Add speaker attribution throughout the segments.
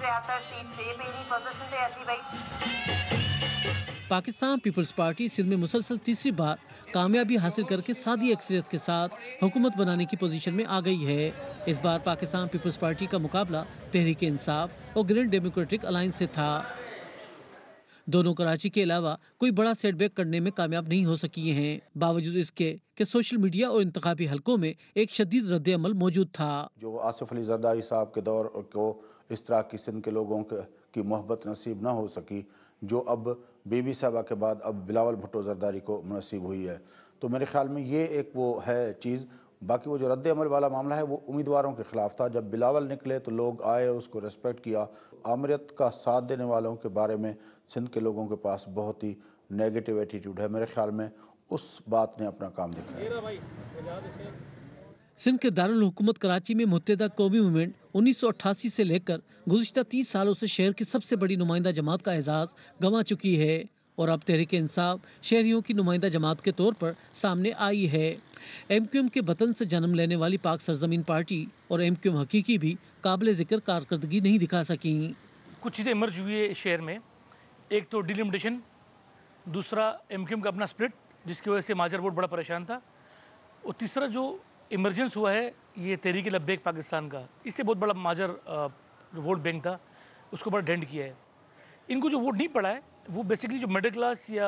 Speaker 1: 73 seat से पहली position पे अच्छी भाई।
Speaker 2: पाकिस्तान पीपल्स पार्टी सिंध में मुसलसल तीसरी बार कामयाबी हासिल करके सादी अक्सरियत के साथ हुकूमत बनाने की पोजीशन में आ गई है। इस बार पाकिस्तान पीपल्स पार्टी का मुकाबला तहरीक इंसाफ और ग्रीन डेमोक्रेटिक अलायंस से था। दोनों कराची के अलावा कोई बड़ा सेटबैक करने में कामयाब नहीं हो सकी हैं, बावजूद इसके कि सोशल मीडिया और इंतखाबी हलकों में एक शदीद रद्द अमल मौजूद था।
Speaker 3: जो आसिफ अली जरदारी साहब के दौर को इस तरह की सिंध के लोगों की मोहब्बत नसीब ना हो सकी, जो अब बीबी साहबा के बाद अब बिलावल भुट्टो जरदारी को नसीब हुई है, तो मेरे ख्याल में ये एक वो है चीज़। बाकी वो जो रद्द अमल वाला मामला है वो उम्मीदवारों के ख़िलाफ़ था। जब बिलावल निकले तो लोग आए, उसको रेस्पेक्ट किया। आमरीत का साथ देने वालों के बारे में सिंध के लोगों के पास बहुत ही नेगेटिव एटीट्यूड है। मेरे ख्याल में उस बात ने अपना काम दिखाया।
Speaker 2: सिंध के दारुल हुकूमत कराची में मुत्तहिदा कौमी मूवमेंट 1988 से लेकर गुज़िश्ता 30 सालों से शहर की सबसे बड़ी नुमाइंदा जमात का एजाज़ गंवा चुकी है और अब तहरीक इंसाफ शहरियों की नुमाइंदा जमात के तौर पर सामने आई है। MQM के वतन से जन्म लेने वाली पाक सरजमीन पार्टी और MQM हकीकी भी काबिल ज़िक्र कारकर्दगी नहीं दिखा सकी।
Speaker 4: कुछ चीज़ें इमर्ज हुई है शहर में, एक तो डिलिमिटेशन, दूसरा MQM का अपना स्प्लिट जिसकी वजह से माजर वोट बड़ा परेशान था, और तीसरा जो इमरजेंस हुआ है ये तहरीक लब्बैक पाकिस्तान का, इससे बहुत बड़ा माजर वोट बैंक था, उसको बड़ा डेंट किया है। इनको जो वोट नहीं पड़ा है वो बेसिकली जो मिडिल क्लास या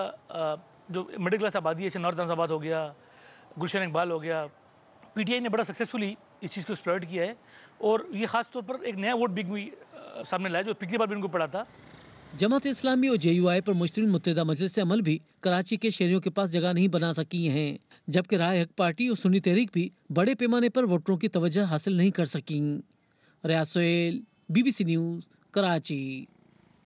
Speaker 4: जो मिडिल क्लास आबादी है, जैसे नॉर्थ आबाद हो गया, गुलशन इकबाल हो गया, PTI ने बड़ा सक्सेसफुली इस चीज़ को एक्सप्लॉइट किया है और ये ख़ास तौर पर एक नया वोट बैंक भी सामने लाया जो पिछली बार भी इनको पड़ा था।
Speaker 2: जमात इस्लामी और JUI पर मुश्तमिल मुत्तहिदा मजलिस अमल भी कराची के शहरियों के पास जगह नहीं बना सकी हैं, जबकि राय हक पार्टी और सुन्नी तहरीक भी बड़े पैमाने पर वोटरों की तवज्जो हासिल नहीं कर सकी। रियाज सोहेल, BBC न्यूज़, कराची।